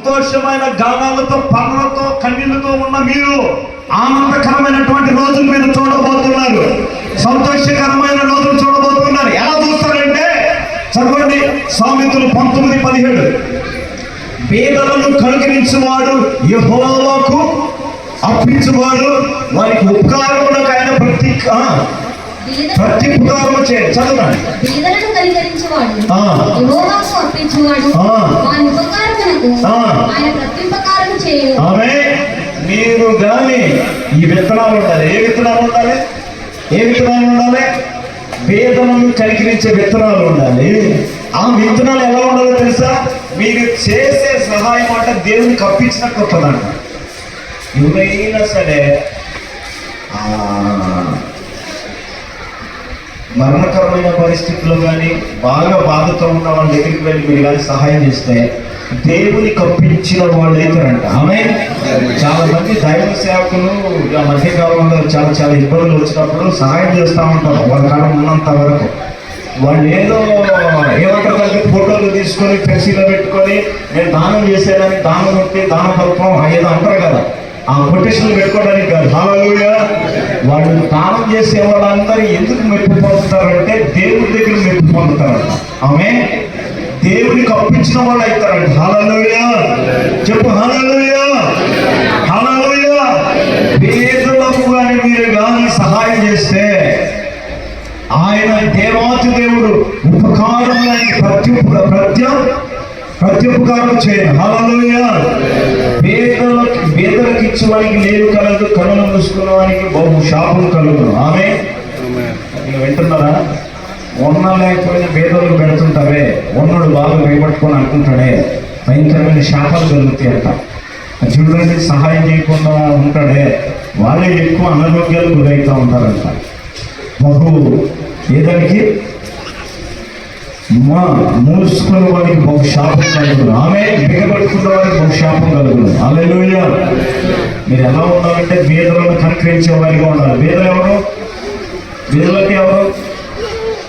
సంతోషమైన గానాలతో పనులతో కన్నీళ్లతో ఉన్న మీరు ఆనందకరమైనటువంటి రోజులు మీరు చూడబోతున్నారు. సంతోషకరమైన రోజులు చూడబోతున్నారు. ఎలా చూస్తారంటే చదవండి, సామెతలు 19:17. పేదలను కనుకరించువాడు యెహోవాకు అర్పించువాడు, వారికి ఉపకారములకు ఆయన ప్రత్యుపకారము చేయండి. చదవండి. పేదలను కనికరించువాడు యెహోవాకు అర్పించువాడు, వారి ఉపకారములకు ఆయన ప్రత్యుపకారము చేయును. ఆమేన్. మీరు గాని ఈ విత్తనాలు ఉండాలి. ఏ విత్తనాలు ఉండాలి? ఏ విత్తనాలు ఉండాలి? పేదలను కనికరించే విత్తనాలు ఉండాలి. ఆ విత్తనాలు ఎలా ఉండాలో తెలుసా? మీరు చేసే సహాయం అంటే దేవునికి అప్పించినట్టు ఉంటుందంట. ఎవరైనా సరే మరణకరమైన పరిస్థితుల్లో కానీ బాగా బాధతో ఉన్న వాళ్ళ దగ్గరికి వెళ్ళి మీరు కానీ సహాయం చేస్తే దేవుని కప్పించిన వాళ్ళు అవుతారంట. ఆమె చాలా మంది దైవ సేవకులు ఆ మధ్యకాలంలో చాలా ఇబ్బందులు వచ్చినప్పుడు సహాయం చేస్తూ ఉంటారు. వాళ్ళ కాలం ఉన్నంత వరకు వాళ్ళు ఏమంటారు కలిపి ఫోటోలు తీసుకొని ఫ్లెక్సీలో పెట్టుకొని నేను దానం చేసేదాన్ని దానం ఉంటే దాన తత్వం ఏదో అంటారు కదా, ఆ కొటేషన్లు పెట్టుకోవడానికి కాదు. హల్లెలూయా. వాళ్ళు దానం చేసే వాళ్ళందరూ ఎందుకు మెప్పు పొందుతారంటే దేవుడి దగ్గర మెప్పు పొందుతారంట. ఆమె దేవునికి అప్పించిన వాళ్ళు అవుతారంట. హల్లెలూయా. చెప్పు హల్లెలూయా. హల్లెలూయా. పేదలకు కానీ మీరు కానీ సహాయం చేస్తే ఆయన దేవాతి దేవుడు ఉపకారం ప్రత్యుపకారం చేయండి. హల్లెలూయా. పేదలకు ఇచ్చేవానికి లేరు కలదు, కనులు మూసుకున్న వానికి బహు శాపం కలుగును. ఆమె వింటున్నారా? ఉన్న లేకపోయినా పేదలకు పెడుతుంటారే, ఉన్నోడు బాగా భయపట్టుకొని అనుకుంటాడే భయంకరమైన శాపాలు కలుగుతాయి అంట. చూడండి, సహాయం చేయకుండా ఉంటాడే వాళ్ళే ఎక్కువ అనారోగ్యాలు గురవుతూ ఉంటారంట. బహు ఏదానికి మూసుకున్న వారికి బహు శాపం కలుగును. ఆమె బిగబట్టుకున్న వారికి బహు శాపం కలుగును. హల్లెలూయా. మీరు ఎలా ఉండాలంటే బీదలను కనికరించే వారిగా ఉండాలి. బీదలు ఎవరు? బీదలంటే ఎవరు?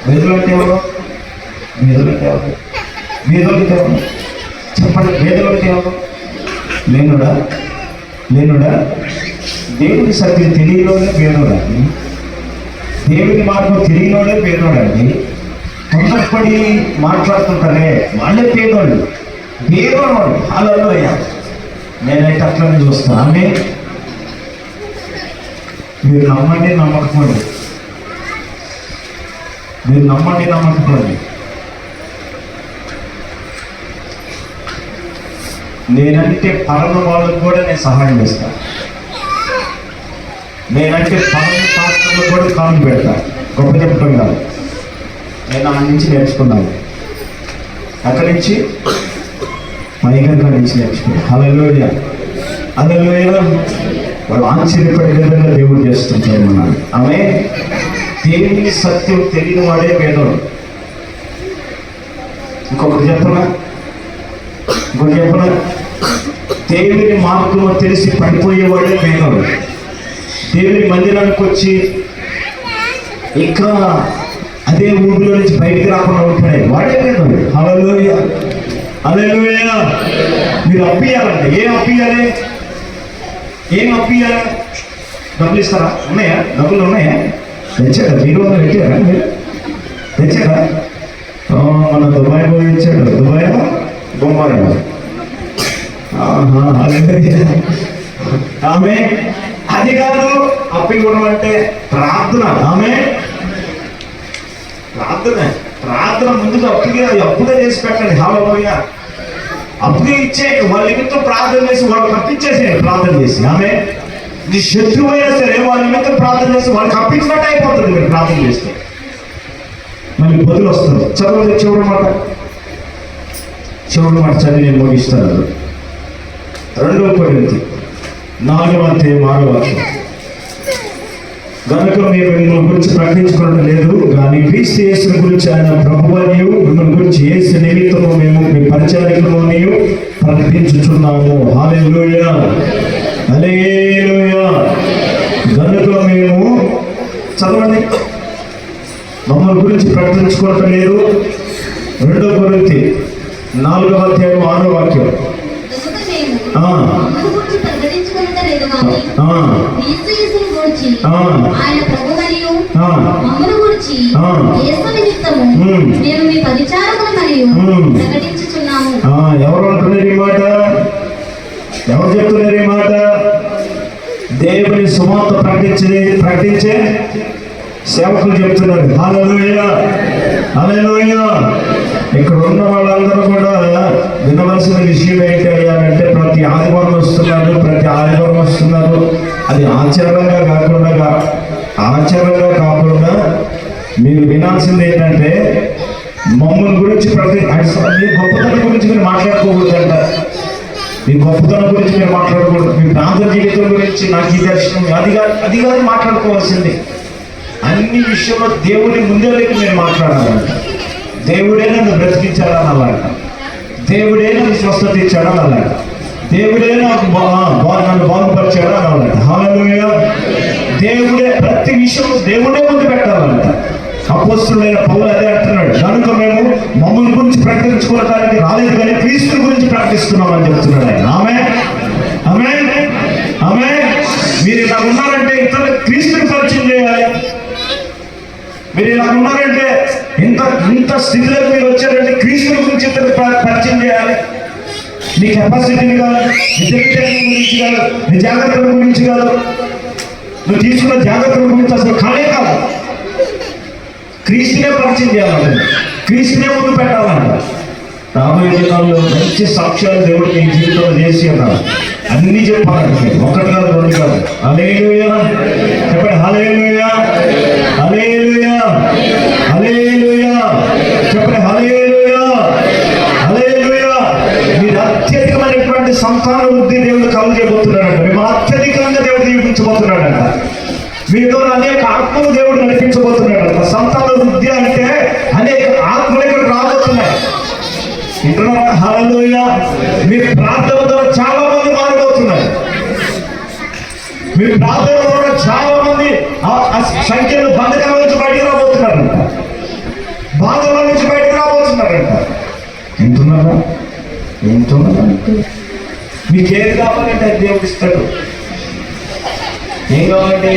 బీదలంటే ఎవరు? బీదలంటే ఎవరు? బీదలంటే ఎవరు? చెప్పండి. బీదలంటే ఎవరు? లేనుడా? దేవుడి సత్యం తెలియలోనే బీదోడండి. దేవుడి మార్గం తెలియలోనే బీదోడండి. తొందరపడి మాట్లాడుతుంటారే వాళ్ళే పేదోళ్ళు. పేదోడు హల్లెలూయా. నేనైతే అట్లనే చూస్తాను. అంటే మీరు నమ్మండి నమ్మకపోండి, మీరు నమ్మండి నమ్మకపోండి, నేనంటే పరమ వాళ్ళకు కూడా నేను సహాయం చేస్తాను. నేనంటే పరమ పాత్రలకు కూడా కాలు పెడతాను. గొప్ప చెప్పడం కాదు, నేను ఆ నుంచి నేర్చుకున్నాను. అక్కడి నుంచి మైగంగా నుంచి నేర్చుకున్నాను. హల్లెలూయా. హల్లెలూయా. వాళ్ళు ఆశ్చర్యపడే విధంగా దేవుడు చేస్తుంటారు అన్నాడు. ఆమె దేవుని సత్యం తెలియని వాడే పేదోడు. ఇంకొకటి చెప్పనా? దేవుని మార్గం తెలిసి పడిపోయేవాడే పేదోడు. దేవుని మందిరానికి వచ్చి ఇంకా అదే ఊరిలో నుంచి బయటికి రాకుండా ఉంటాడే వాడే పేదోడు. హల్లెలూయా. హల్లెలూయా. మీరు అప్పియాలంటే ఏం అప్పియాలి? డబ్బులు ఇస్తారా? ఉన్నాయా? డబ్బులు ఉన్నాయా? తెచ్చారా? మీరు పెట్టారా? మీరు తెచ్చారా? మన దుబాయ్ పోయి ఇచ్చాడు. దుబాయ్ బొంబాయి. ఆమె అది కాదు అప్పు ఇవ్వడం అంటే ప్రార్థన. ఆమె ప్రార్థన ముందుగా అప్పుగా చేసి పెట్టండి. హల్లెలూయా. అప్పుగా ఇచ్చే వాళ్ళ నిమిత్తం ప్రార్థన చేసి వాళ్ళకి అప్పించేసేయండి. ప్రార్థన చేసి ఆమె నీ శత్రువు అయినా సరే వాళ్ళ నిమిత్తం ప్రార్థన చేసి వాళ్ళకి అప్పించినట్టు అయిపోతుంది. మీరు ప్రార్థన చేస్తే మళ్ళీ బదులు వస్తుంది. చదవండి చివరి మాట చదివి నేను ముగిస్తాను. 2 కొరింథీ 4:6. కనుక మేము మిమ్మల్ని గురించి ప్రకటించుకోవడం లేదు కానీ క్రీస్తు యేసుని గురించి ఆయన ప్రభువనియు మిమ్మల్ని గురించి యేసు నిమిత్తము మేము మీ పరిచారికలోనియు ప్రకటించుచున్నాము. హల్లెలూయా. హల్లెలూయా. కనుక మేము చదవండి, మమ్మల్ని గురించి ప్రకటించుకోవటం లేదు. 2 కొరింథీ 4:6 కనుక మేము ఆ, మమ్మల్ని గురించి ప్రకటించుకున్నట్లేదు కానీ ఆ, క్రీస్తు యేసుని గురించి ఆ, ఆయన ప్రభు మరియు ఆ, మమ్మల్ని గురించి ఆ. యేసు నిమిత్తము మేము మీ పరిచారకులు మరియు ప్రకటించుచున్నాము. ఎవరు అంటున్నారు ఈ మాట? ఎవరు చెప్తున్నారు ఈ మాట? దేవుని సువార్త ప్రకటించే సేవకులు చెప్తున్నారు. హల్లెలూయా, హల్లెలూయా. ఇక్కడ ఉన్న వాళ్ళందరూ కూడా వినవలసిన విషయం ఏంటి అయ్యారంటే, ప్రతి ఆదివారం వస్తున్నారు. అది ఆచరణగా కాకుండా మీరు వినాల్సింది ఏంటంటే, మమ్మల్ని గురించి మీ గొప్పతనం గురించి మీరు మాట్లాడుకోకూడదంట. మీ గొప్పతనం గురించి మీరు మాట్లాడకూడదు. మీ ప్రాంత జీవితం గురించి నాకు ఈ దర్శనం అది కాదు మాట్లాడుకోవాల్సింది. అన్ని విషయంలో దేవుడి ముందరికి మీరు మాట్లాడాలంట. దేవుడే నన్ను బ్రతికించాడని అలాంట, దేవుడే నాకు స్వస్థత ఇచ్చాడని అలాంట, దేవుడే నాకు నన్ను బాగుపరిచాడని అలాంట. హల్లెలూయా. దేవుడే ప్రతి విషయంలో దేవుడే ముందు పెట్టాలంట. అపోస్తలుడైన పౌలు అదే అంటున్నాడు, కనుక మేము మమ్మల్ని గురించి ప్రకటించుకోవడానికి రాలేదు కానీ క్రీస్తు గురించి ప్రకటిస్తున్నామని చెప్తున్నాడు ఆయన. ఆమేన్. మీరు ఇలా ఉన్నారంటే ఇతరులకు క్రీస్తుని పరిచయం చేయాలి. మీరు ఇలా ఉన్నారంటే ఇంత స్థితిలోకి మీరు వచ్చారంటే క్రీస్తుని గురించి ఇతరులకు పరిచయం చేయాలి. నీ కెపాసిటీని కాదు, నీ తెలివితేటల గురించి కాదు, నీ జాగ్రత్తల గురించి కాదు, నువ్వు తీసుకున్న జాగ్రత్తల గురించి అసలు కానే కాదు. క్రీస్తునే పరిచయం చేయాలంట, క్రీస్తునే ముందు పెట్టాలంట. రాబోయే దినాల్లో మంచి సాక్ష్యాలు దేవుడు మీ జీవితంలో చేసి అన్నారు. అన్ని చెప్పాలంటే ఒకటి కాదు, రెండు కాదు. హల్లెలూయా చెప్పండి. హల్లెలూయా, హల్లెలూయా, హల్లెలూయా చెప్పండి. హల్లెలూయా, హల్లెలూయా. మీరు అత్యధికమైనటువంటి సంతాన వృద్ధి దేవుడు కలుగజేయబోతున్నాడంట. మేము అత్యధికంగా దేవుడు దీవించబోతున్నాడంట. మీతో అనేక ఆత్మలు దేవుడు నడిపించబోతున్నాడంట. సంతాన వృద్ధి అంటే అనేక ఆత్మలు ఇక్కడ రాబోతున్నాయి. ఇంటున్నారా? హల్లెలూయా. మీ ప్రార్థన ద్వారా చాలా మంది మారిపోతున్నారు. మీ ప్రార్థన ద్వారా చాలా మంది సంఖ్యలో బంధకాల నుంచి బయటకు రాబోతున్నారంట, బాధల నుంచి బయటకు రాబోతున్నారంట. వింటున్నారా? మీకేది కావాలంటే అది దేవుడు ఇస్తాడు. ఏం కావాలంటే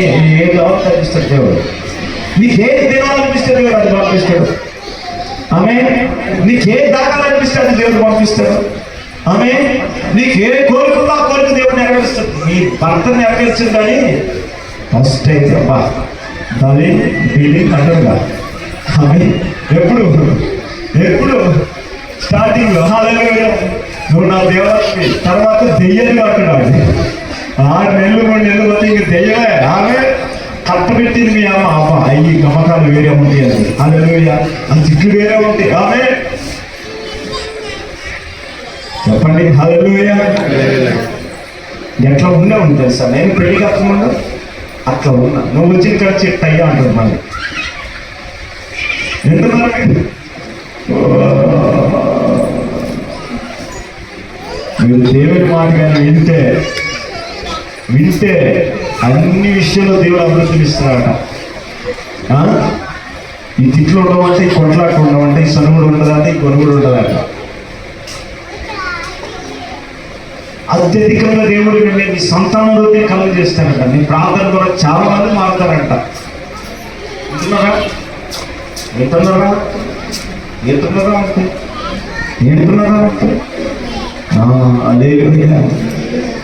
ఇస్తాడు దేవుడు. నీకేది తినాలనిపిస్తాడు దేవుడు అది పంపిస్తాడు. నీకే దాకాలనిపిస్తాడు దేవుడు పంపిస్తాడు. నీకే కోరుకున్నా కోరిక దేవుడు నెరవేరుస్తాడు. నీ భర్తను నెరవేర్చదు కానీ ఫస్ట్ అయితే అబ్బా దాని ఫీలింగ్ అంటారుగా. ఎప్పుడు స్టార్టింగ్ లో హల్లెలూయా నువ్వు నా దేవాలయం, తర్వాత దెయ్యాన్ని అంటున్నాడు. 6 నెలలు 3 నెలలు పోతే ఇంక దెయ్యమే. ఆమె కట్టబెట్టింది మీ అమ్మ అయ్యి గమకాలు వేరే ఉంది అది. హల్లెలూయా. ఆ తిట్లు వేరే ఉంది. ఆమె చెప్పండి. హల్లెలూయా. ఎట్లా ఉండే ఉంది తెలుసా? నేను పెళ్లి కట్టకుండా అట్లా ఉన్నా. నువ్వు వచ్చి ఇక్కడ చెట్టయ్యా అంటుంది మళ్ళీ. ఎందుకు మీరు దేవుని మాట కానీ వింటే అన్ని విషయంలో దేవుడు అభివృద్ధిని ఇస్తున్నాడట. ఈ తిట్లు ఉండమంటే ఈ కొట్లాట్లు ఉండమంటే ఈ సనుగుడు ఉంటుందంటే ఈ కొనుగుడు ఉంటుందట. అత్యధికంగా దేవుడు మీ సంతానంలోనే కలుగు చేస్తాడంట. మీ ప్రార్థన ద్వారా చాలా మంది మారుతారంట. వింటున్నారా? అదే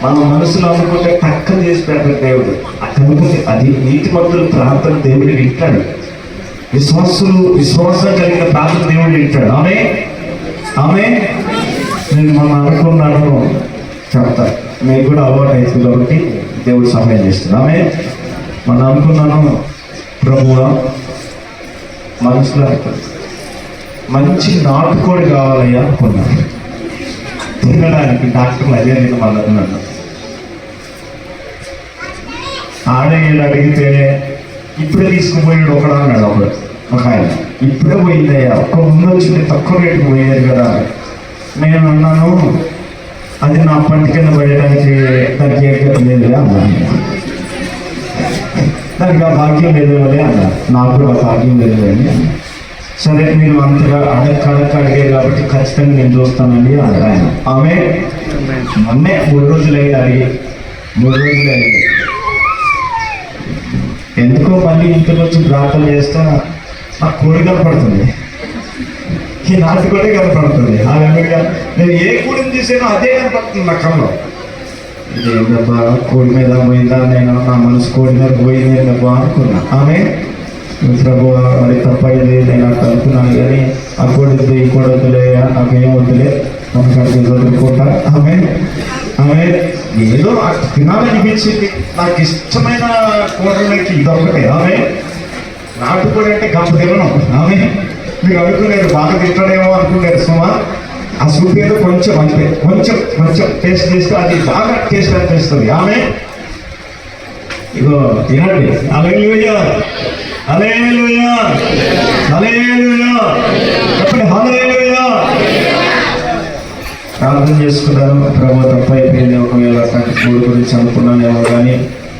మన మనసులో అనుకుంటే టక్కన చేసి పెడతాడు దేవుడు. అక్కడ అనుకుంటే అది నీతిమంతుల ప్రార్థన దేవుడు వింటాడు. విశ్వాసం కలిగిన ప్రార్థన దేవుడు వింటాడు. ఆమె నేను మనం అనుకున్నాను చెప్తా, మీకు కూడా అలవాటు అవుతుంది కాబట్టి దేవుడు సహాయం చేస్తుంది. మనం అనుకున్నాను ప్రభువా మనసులో మంచి నాటుకోడి కావాలయ్యా అనుకున్నాను. తినడానికి డాక్టర్లు అదే నేను అన్నాను. ఆడేళ్ళు అడిగితే ఇప్పుడే తీసుకుపోయాడు ఒకడు అన్నాడు. ఒక ఆయన ఇప్పుడే పోయిందయ్యా, ఒక్క ముందు వచ్చింది తక్కువ రేటు పోయేది కదా. నేను అన్నాను అది నా పంట కింద పడేయడానికి దానికి ఏకత లేదులే అన్నాను. దానికి ఆ భాగ్యం లేదు అన్నా. నాకు కూడా భాగ్యం లేదు అని సరే మీరు అంతగా అడిగారు కాబట్టి ఖచ్చితంగా నేను చూస్తానండి అన్నాడు ఆయన. ఆమె మొన్నే 3 రోజులు అడిగి 3 రోజులు అడిగి ఎందుకో మళ్ళీ ఇంటికి వచ్చి ప్రార్థన చేస్తా నాకు కోడి కనపడుతుంది, ఈ నాటుకోడే కనపడుతుంది. అలాగే నేను ఏ కోడిని తీసానో అదే కనపడుతుంది నా కళ్ళలో. ఏంటబ్బా కోడి మీద పోయిందా, నేను నా మనసు కోడి మీద పోయింది ఏంటబ్బా అనుకున్నా. ఆమె ప్రభు మరి తప్పైంది నేను అట్లా అనుకున్నాను, కానీ ఆ కోడి ఈ కోడి వద్దులే, నాకు ఏం వద్దులే, మనకి వదులుకుంటా. ఆమె ఆమె ఏదో తినాలనిపించింది, నాకు ఇష్టమైన కూరలకి ఇదొకటే. ఆమె నాటుకోడి అంటే గంప తినను. ఆమె మీరు అనుకునేది బాగా తింటాడేమో అనుకునేది సుమా. ఆ సూప్ ఏదో కొంచెం అంతే, కొంచెం కొంచెం టేస్ట్ చేస్తే అది బాగా టేస్ట్ అనిపిస్తుంది. ఆమె ఇగో తినండి. హల్లెలూయా హల్లెలూయా హల్లెలూయా చెప్పండి హల్లెలూయా. ప్రార్థన చేసుకున్నాను, ప్రభు తప్పు అయిపోయింది, ఒకవేళ కోడి గురించి అనుకున్నానేమో, కానీ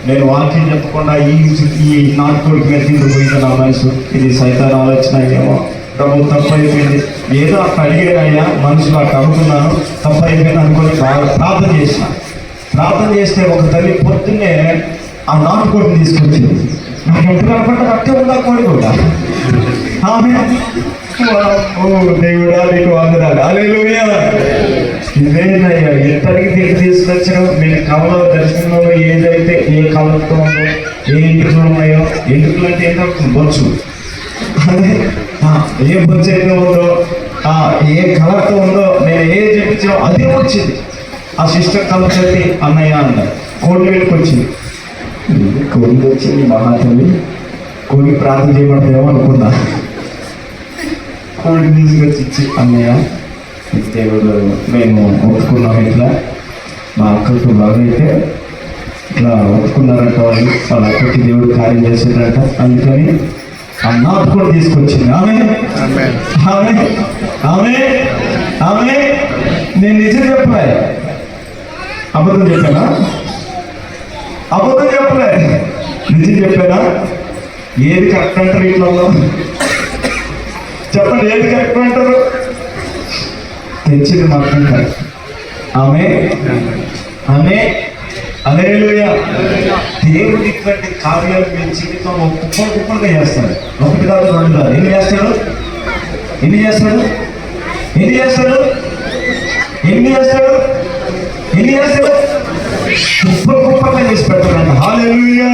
నేను వాక్యం చెప్పకుండా ఈ నాటుకోడికి వెతికి పోయింది నా మనసు. ఇది సైతాన్ ఆలోచన ఏమో, ప్రభు తప్పు అయిపోయింది, ఏదో అక్కడ అడిగానయ్యా మనసులో అక్కడ అనుకున్నాను, తప్పు అయిపోయింది అనుకొని బాగా ప్రార్థన చేసిన. ప్రార్థన చేస్తే ఒక తల్లి పొద్దున్నే ఆ నాటుకోడిని తీసుకొచ్చింది. నాకు ఎంత కనపడ్డా అట్టే ఉందా కోడి కూడా. ఆమె దేవుడా నీకు వందనాలు హల్లెలూయా. ఇదేనయ్యా ఎంతటికి తిరిగి తీసుకొచ్చావు. మీరు కవల దర్శనంలో ఏదైతే ఏ కవలతో ఉందో, ఏ ఎంటుకలు ఉన్నాయో, ఎంటుకలు అంటే ఏంటో బొచ్చు, అదే ఏ బొచ్చు అయితే ఉందో, ఏ కలర్తో ఉందో, నేను ఏ చెప్పించానో అదే వచ్చింది. ఆ సిస్టర్ కలర్ చెప్పి అన్నయ్య అన్నారు. కోడి వెళ్ళికి వచ్చింది. కోడి వచ్చింది మహాతల్లి, కోడి ప్రార్థన చేయబడతామో అనుకున్నా. కోడి తీసుకొచ్చి ఇచ్చి అన్నయ్య దేవుడు మేము ఒప్పుకున్నాం, ఇట్లా మా అక్కకు బాగా అయితే ఇట్లా ఒప్పుకున్నారంట వాళ్ళు, వాళ్ళ అక్కకి దేవుడు కార్యం చేసేటంట, అందుకని ఆ నాటుకోడి తీసుకొచ్చింది. ఆమె ఆమె ఆమె ఆమె నేను నిజం చెప్పలే, అబద్ధం చెప్పానా? అబద్ధం చెప్పలే, నిజం చెప్పానా? ఏది కరెక్ట్ అంటారు ఇట్లా? చెప్పండి, ఏది కరెక్ట్ అంటారు? తెచ్చింది మాత్రం కరెక్ట్. ఆమె ఆమె హల్లెలూయా. దేవుడు ఇటువంటి కార్యాలు మీ జీవితంలో కుప్పలుగా చేస్తాడు. ఒకటి కాదు, 2 కాదు. ఎన్ని చేస్తాడు? ఎన్ని చేస్తాడు? ఎన్ని చేస్తాడు? ఎన్ని చేస్తాడు? ఎన్ని చేస్తాడు? కుప్పలుగా చేసి పెడతాడంట. హల్లెలూయా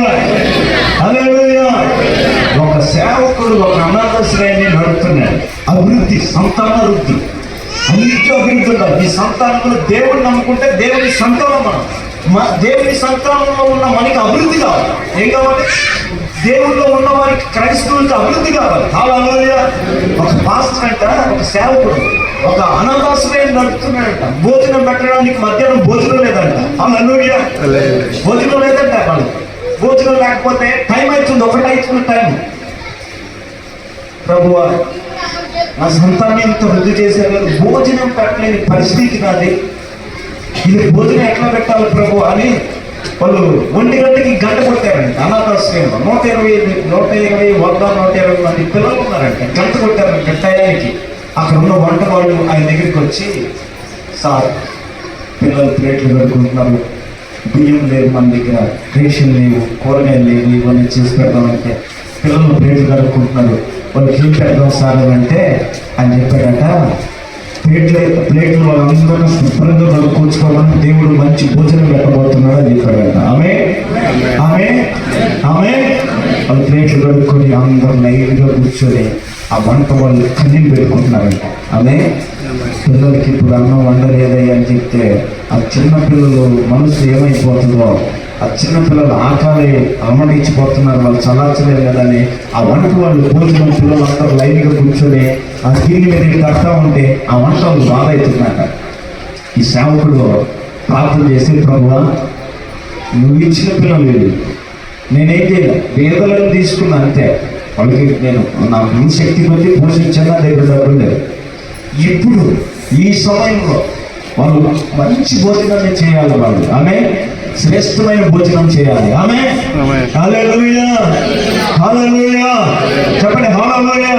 హల్లెలూయా. ఒక సేవకుడు ఒక అనాథాశ్రయాన్ని నడుపుతున్నాడు. అభివృద్ధి, సంతానాభివృద్ధి, అన్నింటిలో అభివృద్ధి ఉండాలి. ఈ సంతానంలో దేవుడిని నమ్ముకుంటే దేవుని సంతానం మనం, దేవుని సంతానంలో ఉన్న మనకి అభివృద్ధి కావాలి. ఏం కావాలి? దేవుల్లో ఉన్న వారికి, క్రైస్తవులకి అభివృద్ధి కావాలి. హల్లెలూయా. ఒక పాస్టర్ అంట, ఒక సేవకుడు ఒక అనాథాశ్రయం నడుపుతున్నాడంట. భోజనం పెట్టడానికి మధ్యాహ్నం భోజనం లేదంట. హల్లెలూయా. భోజనం లేదంట. వాళ్ళు భోజనం లేకపోతే టైం అవుతుంది, 1 అవుతుంది టైం. ప్రభువా నా సంతాన్ని ఇంత వృద్ధి చేశారు, భోజనం పెట్టలేని పరిస్థితి నాది, ఇది భోజనం ఎట్లా పెట్టాలి ప్రభు అని వాళ్ళు 1 గంటకి గంట కొట్టారంట. అనాథాశ్రయంలో 120 120 మంది పిల్లలు ఉన్నారంట. గంట కొట్టారంట టయానికి. అక్కడ ఉన్న వంట వాళ్ళు ఆయన దగ్గరికి వచ్చి, సార్ పిల్లలు ప్లేట్లు కడుక్కుంటున్నారు, బియ్యం లేవు మన దగ్గర, రేషన్ లేవు, కూరగాయలు లేవు, ఇవన్నీ చేసి పెడదామంటే పిల్లలు ప్లేట్లు కడుక్కుంటున్నారు, వాళ్ళు క్లీన్ పెడదాం సార్ అంటే ఆయన చెప్పాడట, ప్లేట్లు వాళ్ళందరూ శుభ్రంగా కడుక్కోవడం, దేవుడు మంచి భోజనం పెట్టబోతున్నాడు అని చెప్పాడట. ఆమె ఆమె ఆమె వాళ్ళు ప్లేట్లు కడుక్కొని అందరూ లైన్గా కూర్చొని ఆ వంట వాళ్ళు కన్నీళ్ళు పెట్టుకుంటున్నారంట. ఆమె పిల్లలకి ఇప్పుడు అన్నం వండలేదయ్యా అని చెప్తే ఆ చిన్న పిల్లలు మనసు ఏమైపోతుందో, ఆ చిన్న పిల్లలు ఆకలి అమ్మడించిపోతున్నారు, వాళ్ళు చల్లార్చలేదు కదని ఆ వంట వాళ్ళు భోజనం పిల్లలు అందరూ లైన్గా కూర్చొని ఆ గిన్నె మీద కడతా ఉంటే ఆ వంట వాళ్ళు బాధ అవుతుందట. ఈ సేవకుడు ప్రార్థన చేసి, ప్రభువా నువ్వు ఇచ్చిన పిల్లలు లేదు, నేనేం చేయాలి, వేదలను తీసుకున్నా అంతే, వాళ్ళకి నేను నాకు శక్తి కొద్ది పోషించాను, నా దగ్గర డబ్బులు లేదు. ఇప్పుడు ఈ సమయంలో వాళ్ళు మంచి భోజనాన్ని చేయాలి, వాళ్ళు ఆమె శ్రేష్టమైన భోజనం చేయాలి. ఆమె హల్లెలూయా హల్లెలూయా చెప్పండి, హల్లెలూయా.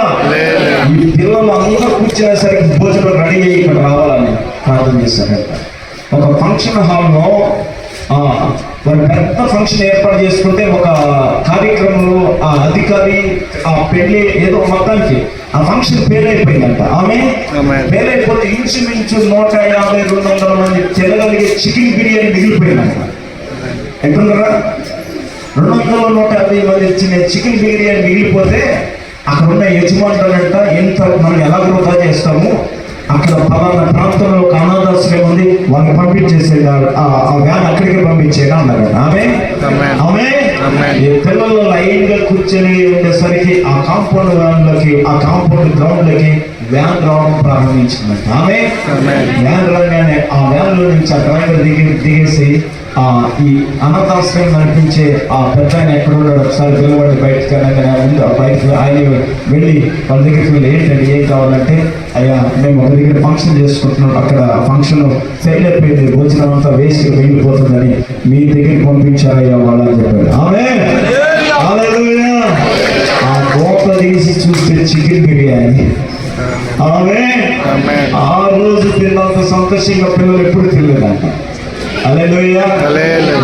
ఈ పిల్లలు అందరూ కూర్చునేసరికి భోజనం రెడీ అయ్యి ఇక్కడ రావాలని ప్రార్థన చేశారంట. ఒక ఫంక్షన్ హాల్లో ఒక పెద్ద ఫంక్షన్ ఏర్పాటు చేసుకుంటే ఒక కార్యక్రమంలో ఆ అధికారి ఆ పెళ్లి ఏదో మొత్తానికి ఆ ఫంక్షన్ ఫెయిల్ అయిపోయిందంట. ఆమె ఫెయిల్ అయిపోతే ఇంచుమించు 150-200 మంది తినగలిగే చికెన్ బిర్యానీ మిగిలిపోయిందంట. ఎక్కడున్నారా? 200-150 మంది ఇచ్చిన చికెన్ బిర్యానీ మిగిలిపోతే అక్కడ ఉన్న యజమానులంట, ఎంత మనం ఎలా వృధా చేస్తాము, అక్కడ పలానా ప్రాంతంలో ఒక అనాథాశ్రయం ఉంది, వాళ్ళని పంపించేసేది, ఆ వ్యాన్ అక్కడికి పంపించేది అన్నారు. ఆమె ఈ పిల్లలు లైన్ గా కూర్చొని ఉండేసరికి ఆ కాంపౌండ్ వ్యాన్లకి, ఆ కాంపౌండ్ గ్రౌండ్ లకి వ్యాన్ రావడం ప్రారంభించిందంట. ఆమె వ్యాన్ రాగానే ఆ వ్యాన్ లో నుంచి ఆ డ్రైవర్ దిగేసి ఈ అనాథాశ్రయం నడిపించే ఆ పెద్ద ఆయన ఎక్కడ ఉన్నాడు ఒకసారి పిల్లవాడిని బయటకు అనగానే ఉంది. ఆ బయటకు ఆయన వెళ్ళి వాళ్ళ దగ్గరికి వెళ్ళి ఏంటంటే ఏం కావాలంటే, అయ్యా మేము ఒక దగ్గర ఫంక్షన్ చేసుకుంటున్నాం, అక్కడ ఫంక్షన్ ఫెయిల్ అయిపోయింది, భోజనం అంతా వేస్ట్ వెళ్ళిపోతుందని మీ దగ్గరికి పంపించారయ్యా వాళ్ళు అని చెప్పారు. ఆమె ఆ గోప తీసి చూస్తే చికెన్ బిర్యానీ. ఆమె ఆ రోజు పిల్లలతో సంతోషంగా పిల్లలు ఎప్పుడు తినలేదంట. హల్లెలూయా.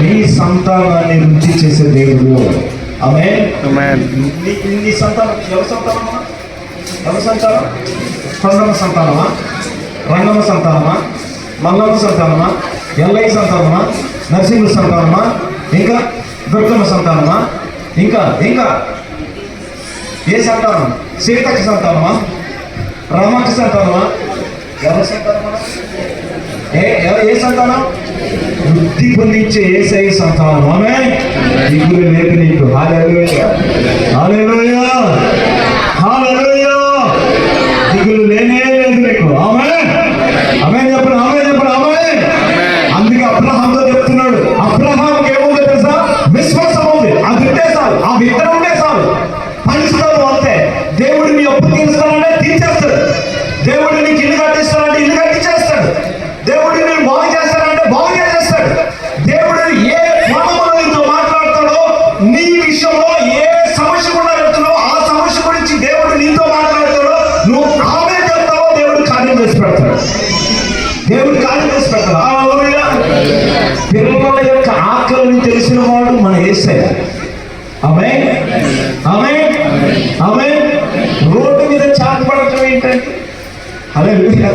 నీ సంతానాన్ని రుచి చేసే దేవుడు. ఆమేన్. నీ సంతానం ఎవరి సంతానమా? ఎవరి సంతానం? కొండమ్మ సంతానమా? రంగమ్మ సంతానమా? మల్లమ్మ సంతానమా? ఎల్లయ్య సంతానమా? నరసింహ సంతానమా? ఇంకా దుర్గమ్మ సంతానమా? ఇంకా ఇంకా ఏ సంతానం? సీతక్క సంతానమా? రామక్క సంతానమా? ఎవరి సంతానమా? ఏ సంతానం? వృద్ధి పొందించే యేసయ్య సంతానం. ఆమేన్. దిగులు లేదు నీకు. హల్లెలూయా, హల్లెలూయా, హల్లెలూయా. దిగులు లేనే లేదు నీకు. ఆమేన్, ఆమేన్ చెప్పండి, ఆమేన్ చెప్పండి, ఆమేన్. అందుకే అబ్రహాంతో చెప్తున్నాడు, అబ్రహాంకి ఏముందో తెలుసా? విశ్వాసం ఉంది. అది ఉంటే చాలు, ఆ విత్తనం ఉంటే చాలు, పంచుతాడు అంతే. దేవుడు నీ అప్పు తీరుస్తానంటే తీర్చేస్తాడు. దేవుడు నీకు ఇల్లు కట్టిస్తానంటే ఇల్లు కట్టించేస్తాడు. దేవుడు నేను బాగు చేస్తానంటే బాగు చేసేస్తాడు. దేవుడు ఏ కోణంలో నీతో మాట్లాడతాడో, నీ విషయంలో ఏ సమస్య కూడా వెళ్తున్నావో ఆ సమస్య గురించి దేవుడు నీతో మాట్లాడతాడో, నువ్వు ఆమె చెప్తావో దేవుడు కార్యం చేసి పెడతాడు. దేవుడు కార్యం చేసి పెడతాడు. పిల్లల యొక్క ఆకలిని తెలిసిన వాడు మన యేసయ్య. ఆమేన్, ఆమేన్, ఆమేన్. రోడ్డు మీద చాపపడటం ఏంటండి? హల్లెలూయా.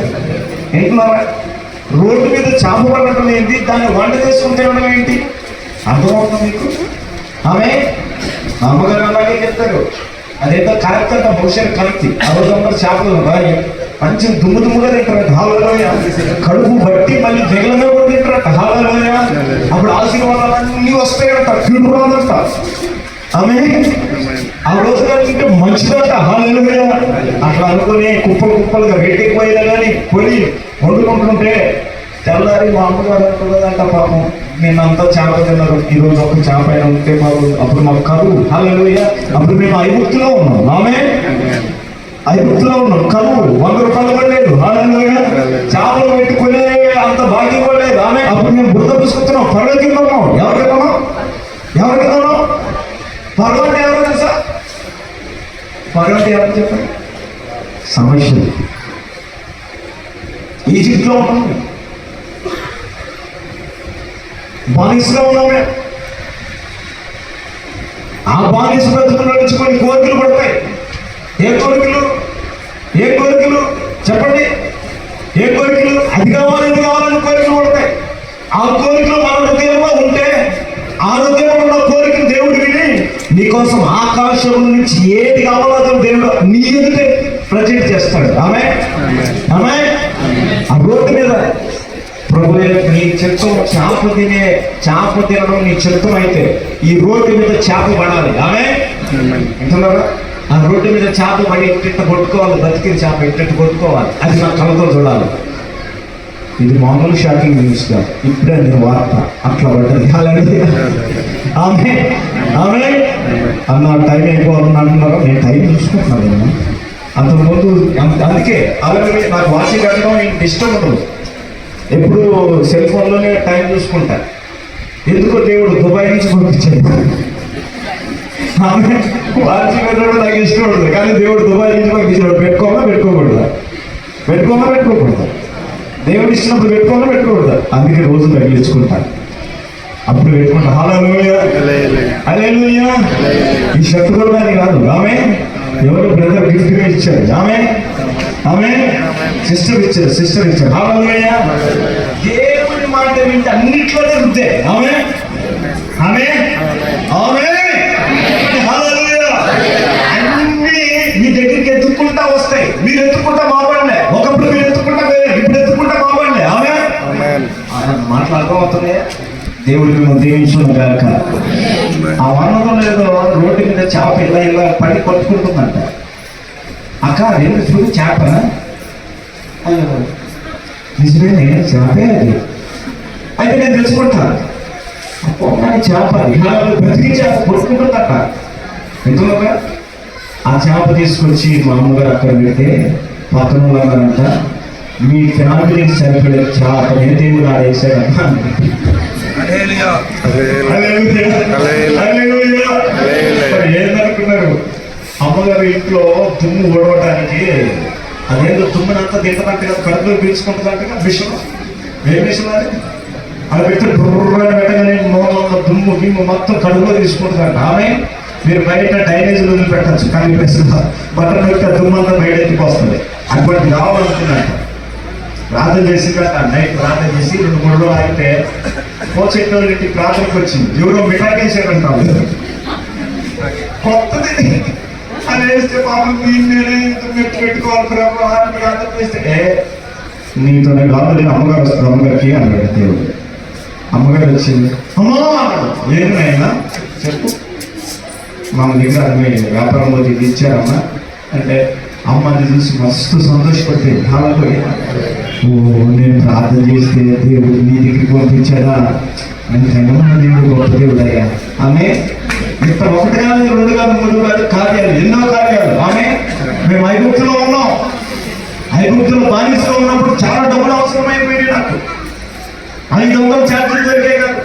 ఏంటున్నారా? రోడ్డు మీద చేప పడటం ఏంటి? దాన్ని వంట చేసుకుని తినడం ఏంటి? అర్థమవుతుంది మీకు? ఆమె అమ్మగారు అలాగే చెప్తారు. అదేంటో కరెక్ట్ అంట, భవిష్యత్ కరెక్ట్. అవసరం చేపలు మంచి దుమ్ముగా తింటారట. హల్లెలూయా. కడుపు బట్టి మళ్ళీ జగలమే కూడా తింటారట. హల్లెలూయా. అప్పుడు ఆశీర్వాదాలన్నీ వస్తాయంట, కీడు రాదంట. ఆమె ఆ రోజుగా తింటే మంచిదంట. హల్లెలూయా. అట్లా అనుకుని కుప్పలుగా రేట్ ఎక్కువైనా కానీ కొని వండుకుంటుంటే తెల్లారి మా అమ్మగారు అనుకున్నదంట, పాపం నేనంతా చేప తిన్నారు, ఈరోజు ఒక చేప అయినా ఉంటే మాకు, అప్పుడు మాకు కరువు. హల్లెలూయా. అప్పుడు మేము ఐగుప్తులో ఉన్నాం. ఆమె ఐగుప్తులో ఉన్నాం, కరువు, 100 రూపాయలు కూడా లేదు. హల్లెలూయా. చేపలు పెట్టుకునే అంత భాగ్యం కూడా లేదు. ఆమె అప్పుడు మేము బురద పూసుకుంటున్నాం, పర్వ కింద ఉన్నాం. ఎవరి కింద ఉన్నాం? ఎవరి కింద ఉన్నాం? పర్వ అంటే ఎవరు తెలుసా? పర్వ అంటే ఎవరు చెప్పండి? సమస్యలు. ఈజిప్ట్లో ఉన్నాం, బానిసలో ఉన్నామే. ఆ బానిస బ్రతుకుల నుంచి కొన్ని కోరికలు పడతాయి. ఏ కోరికలు? ఏ కోరికలు చెప్పండి? ఏ కోరికలు? అది కావాలని కోరికలు పడతాయి. ఆ కోరికలు మన హృదయంలో ఉంటే, ఆ హృదయంలో ఉన్న కోరికలు దేవుడు విని నీకోసం ఆకాశం నుంచి ఏది కావాలో దేవుడు నీ ఎదుటే ప్రజెంట్ చేస్తాడు. ఆమె ఆమె ఆ రోడ్డు మీద ప్రభు నీ చిత్తం చేప తినడం నీ చిత్తం అయితే ఈ రోడ్డు మీద చేప పడాలి. ఆమె వింటున్నారా? ఆ రోడ్డు మీద చేప పడి ఎట్ట కొట్టుకోవాలి, బతికిన చేప ఎట్ట కొట్టుకోవాలి, అది నా కళ్ళతో చూడాలి. ఇది మామూలు షాకింగ్ న్యూస్ కాదు, ఇప్పుడే నేను వార్త అట్లా పడ్డది. ఆమె ఆమె అన్న టైం అయిపోవాలని అంటున్నారు. నేను టైం చూసుకుంటున్నాను. అంతకుముందు అందుకే అలాగే నాకు వాచింగ్ కట్టడం ఇష్టం ఉండదు. ఎప్పుడు సెల్ ఫోన్లోనే టైం చూసుకుంటా. ఎందుకో దేవుడు దుబాయ్ నుంచి పంపించాడు. ఆమె వాచి పెట్టడం నాకు ఇష్టం ఉంటుంది, కానీ దేవుడు దుబాయ్ నుంచి పంపించాడు. పెట్టుకోమా పెట్టుకోకూడదా? పెట్టుకోమా పెట్టుకోకూడదా? దేవుడు ఇచ్చినప్పుడు పెట్టుకోమా పెట్టుకోకూడదా? అందుకే రోజు తగిలించుకుంటాను, అప్పుడు పెట్టుకుంటా. హల్లెలూయా హల్లెలూయా. ఈ శత్రువులు కానీ కాదు. ఆమె ఎవరు బ్రదర్ గిఫ్ట్ గా ఇచ్చారు. ఆమె సిస్టర్ ఇచ్చారు. హల్లెలూయా. దేవుని మాట వింటే అన్నిట్లో జరుగుతాయి. ఆమె హల్లెలూయా. అన్ని మీ దగ్గరికి ఎత్తుకుంటా వస్తాయి. మీరు ఎత్తుకుంటా మాట్లాడలే. ఒకప్పుడు మీరు ఎత్తుకుంటా, ఇప్పుడు ఎత్తుకుంటా మాట్లాడలే. ఆమె మాట్లాడుకోవద్దే. దేవుడు మిమ్మల్ని దీవించును గాక. ఆ వనరులో లేదో రోడ్డు మీద చేప ఇలా పడి కొట్టుకుంటుందంట. అక్క రెండు చూడు చేప, నిజమే చేపే అది. అయితే నేను తెలుసుకుంటాను, చేప బ్రతికి చేప కొట్టుకుంటుందట. ఎందుకు? ఆ చేప తీసుకొచ్చి మా అమ్మగారు అక్కడ పెడితే పక్కన వాళ్ళంట, మీ ఫ్యామిలీకి సరిపడే చేప ఏ దేవుడు ఆడేసాడమ్మా. ఏందనుకున్నారు? అమ్మగారు ఇంట్లో దుమ్ము ఊడవటానికి అదేదో దుమ్మునంతా తింటదంట కదా, కడుపులో పీల్చుకుంటుందంట విషయం. ఏ విషయం అది? అది పెడితే బుర్రని పెట్టగానే మూలంలో దుమ్ము గిమ్ము మొత్తం కడుపులో తీసుకుంటుందంట. ఆమె మీరు బయట డ్రైనేజీలు వదిలిపెట్టచ్చు, కానీ బట్టలు పెడితే దుమ్మంతా బయటకి వస్తుంది. అటువంటి కావాలనుకున్నట్ట ప్రార్థన చేసి నైట్ ప్రార్థన చేసి 2-3 రోజులు ఆగితే పోచెట్టు ప్రార్థనకు వచ్చింది. ఎవరో మిఠాకేసారంటాం కొత్తది అది వేస్తే పాపం మెట్టు పెట్టుకోవాలి ప్రార్థన చేస్తే నీతోనే కాదు, నేను అమ్మగారు వస్తుంది అమ్మగారికి అన్నాడు దేవుడు. అమ్మగారు వచ్చింది. అమ్మా ఏమైనా చెప్పు, మా దగ్గర అమ్మే వ్యాపారంలో ఇది ఇచ్చారమ్మా అంటే అమ్మని చూసి మస్తు సంతోషపడిపోయింది. హల్లెలూయా. ఓ నేను ప్రార్థన చేస్తే దేవుడు నీ దగ్గరికి పంపించాడా అంటే దేవుడు గొప్ప దేవుడు అయ్యా. ఆమె ఇంత 1 కాదు 2 కాదు 3 కాదు కార్యాలు, ఎన్నో కార్యాలు. ఆమె మేము ఐగుప్తులో ఉన్నాం. ఐగుప్తులో బానిసలో ఉన్నప్పుడు చాలా డబ్బులు అవసరమైపోయింది నాకు. 500 ఛార్జీలు దొరికాయి కాదు.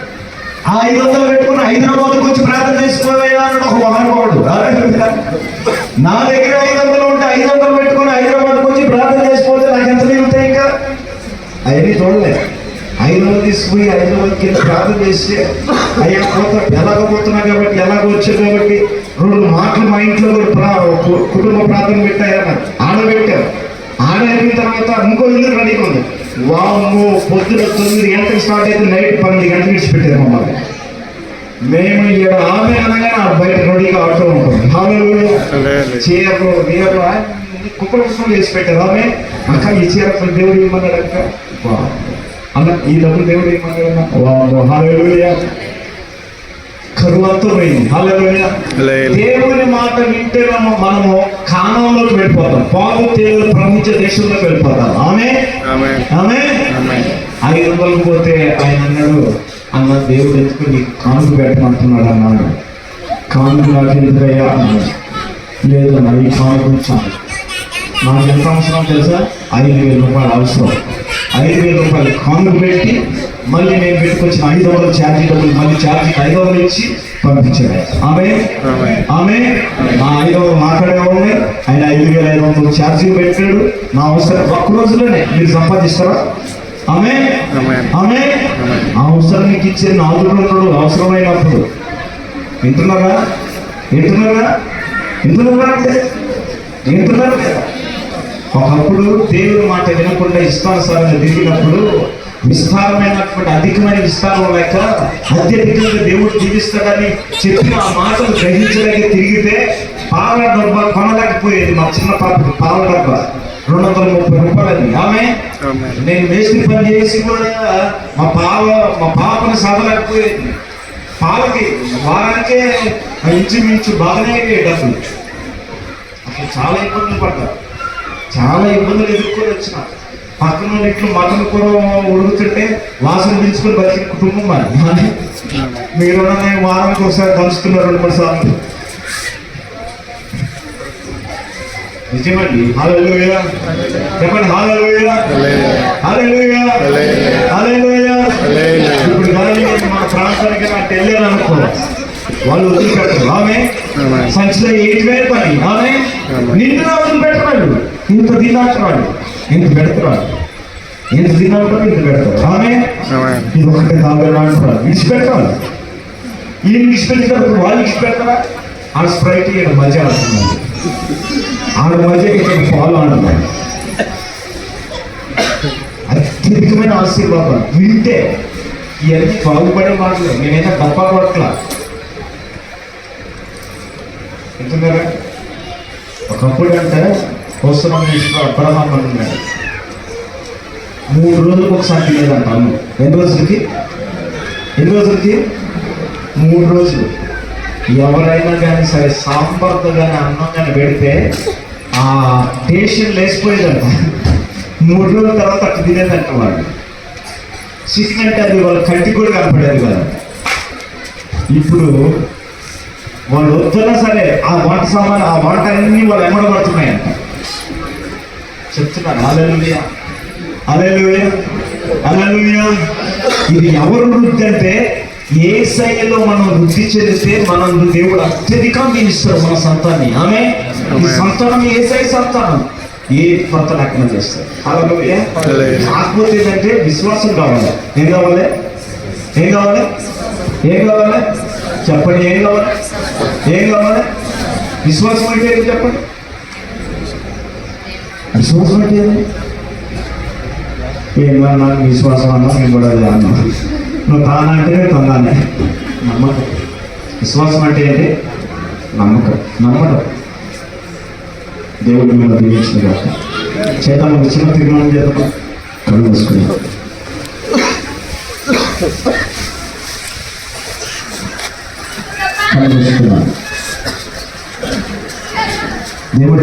ఆ 500 పెట్టుకుని హైదరాబాద్కి వచ్చి ప్రార్థన చేసుకోవాలయ్యా అన్నాడు ఒక మహానుభావుడు. నా దగ్గర 500 ఉంటే 500 పెట్టుకుని హైదరాబాద్కి వచ్చి ప్రార్థన చేసుకోవాలి, నాకు ఎంత మిగులుతాయి? ఇంకా అవన్నీ చూడలేదు. 500 తీసుకుని హైదరాబాద్కి ప్రార్థన చేస్తే అయ్యా ఎలాగపోతున్నా కాబట్టి ఎలాగ వచ్చారు కాబట్టి 2 మాటలు మా ఇంట్లో కుటుంబ ప్రార్థన పెట్టాయన్నారు. ఆడబెట్టారు. ఆడైన తర్వాత ఇంకో ఇల్లు రెడీగా ఉంది. వాము పొద్దున 9 గంటలకు స్టార్ట్ అయితే నైట్ 12 గంటలకు విడిచిపెట్టారు మమ్మల్ని. మేము ఇక్కడ ఆమె అనగానే బయట రెడీగా ఆడుతూ ఉంటాం. హల్లెలూయా. చీరలు నీరు కుక్కలు వేసి పెట్టారు. ఆమె అక్క ఈ చీర దేవుడు ఇవ్వమన్నాడు అక్క, అన్న ఈ డబ్బులు దేవుడు ఇవ్వమన్నాడు. హల్లెలూయా. కరువంతో పోయింది. హల్లెలూయా. దేవుని మాట వింటే మనము కానంలోకి వెళ్ళిపోతాం, పాలు తేలు ప్రపంచ దేశంలోకి వెళ్ళిపోతాం. ఆమె 500 పోతే ఆయన అన్నాడు, అన్న దేవుడు ఎందుకు నీకు కానుక పెట్టమంటున్నాడు అన్నాడు. కానుక నాకు ఎందుకయ్యా అన్నాడు. లేదు అన్న ఈ కానుక చాలు, నాకు ఎంత అవసరం తెలుసా? 5,000 రూపాయలు అవసరం. 5,000 రూపాయలు కానుక పెట్టి మళ్ళీ నేను పెట్టుకొచ్చిన 500 ఛార్జీ డబ్బులు మళ్ళీ ఛార్జీ 500 ఇచ్చి పంపించాడు. ఆమె ఆ 500 మాట్లాడే ఉన్నాయి. ఆయన 5,500 ఛార్జీ పెట్టాడు. నా అవసరం 1 రోజులోనే మీరు సంపాదిస్తారా? ఆమె అవసరం నీకు ఇచ్చే నాదుడు అవసరమైనప్పుడు. వింటున్నారా ఒకప్పుడు దేవుని మాట వినకుండా ఇష్టానుసారంగా తిరిగినప్పుడు విస్తారమైనటువంటి అధికమైన విస్తారం లేక అత్యధికంగా దేవుడు జీవిస్తాడని చెప్పిన ఆ మాటలు గ్రహించలేక తిరిగితే పాల డబ్బా కొనలేకపోయేది. మా చిన్న పాపకి పాల డబ్బా 230 రూపాయలని. ఆమె నేను మేస్త్రి పని చేసి కూడా మా పాపని సాధలేకపోయేది. పాలకి వారానికే ఇంచుమించు బాగానే డబ్బులు. అసలు చాలా ఇబ్బందులు పడ్డారు, చాలా ఇబ్బందులు ఎదుర్కొని వచ్చిన. పక్కన ఇట్లు మటన్ కూర ఉడుకుతుంటే వాసన పిలుచుకొని బతికిన కుటుంబం మరి. మీరు వారానికి ఒకసారి కలుస్తున్నారు 2-3 సార్లు. నిజమండి. హల్లెలూయా చెప్పండి. హల్లెలూయా. ఇప్పుడు కానీ మన ప్రాంతానికి నాకు వెళ్ళాను అనుకో, వాళ్ళు వదిలిపెట్టరు. ఆమె సంచిలో 7,000 పని. ఆమె నిండుగా వదిలిపెట్టరాడు. ఇంత తిన్నాడు, ఇంత పెడతాడు, ఇంత తిన్నాడు, ఇంత పెడతారు. ఆమె ఇది ఒకటి తాగరా అంటారు, విడిచిపెట్టాలి. ఈ విడిచిపెట్టినప్పుడు వాళ్ళు విడిచిపెడతారా? ఆ స్ప్రైట్ ఈయన మధ్య ఆడుతున్నాడు, ఆడ మధ్య ఇక్కడ ఫాలో ఆడుతున్నాడు. అత్యధికమైన ఆశీర్వాదం వింటే ఇవన్నీ బాగుపడే మాటలు. నేనైనా తప్ప కొట్లా వింటున్నారా? ఒకప్పుడు అంటే అవసరం అబ్రహాం ఉన్నాడు, 3 రోజులకు ఒకసారి తినేదంట అన్నం. ఎన్ని రోజులకి? 3 రోజులు. ఎవరైనా కానీ సరే సాంబార్తో కానీ అన్నం కానీ పెడితే ఆ టేషన్ లేచిపోయేదంట. 3 రోజుల తర్వాత అట్లా తినేదంట వాళ్ళు. చికెన్ అంటే అది వాళ్ళ కంటికి కూడా కనపడేది కదా. ఇప్పుడు వాళ్ళు వద్దున్నా సరే ఆ వంట సామాన్, ఆ వంట అన్నీ వాళ్ళు ఎమ్మడబడుతున్నాయంట. చెప్తున్నారు హల్లెలూయా, హల్లెలూయా, హల్లెలూయా. ఇది ఎవరు వృద్ధి అంటే యేసయ్యలో మనం వృద్ధి చెందితే మనం దేవుడు అత్యధికంగా ఇస్తారు మన సంతాన్ని. ఆమె ఈ సంతానం యేసయ్య సంతానం ఏ కొత్త లగ్నం చేస్తారు. హల్లెలూయా. కాకపోతే ఏంటంటే విశ్వాసం కావాలి. ఏం కావాలి? ఏం కావాలి? ఏం కావాలి? చెప్పండి. ఏం కావాలి? ఏం కావాలి? విశ్వాసం అంటే ఏంటి చెప్పండి? విశ్వాసం అంటే ఏమన్నా విశ్వాసం అన్నా నేను కూడా అదే అన్నా. నువ్వు తానంటే తొందానే. నమ్మకం. విశ్వాసం అంటే ఏంటి? నమ్మకం. నమ్మడం. దేవుడు మిమ్మల్ని దీవించిన కాక చేద్దాం. చిన్న తీర్మానం చేద్దాం. కళ్ళు మూసుకుని కళ్ళు మూసుకున్నాను. దేవుడు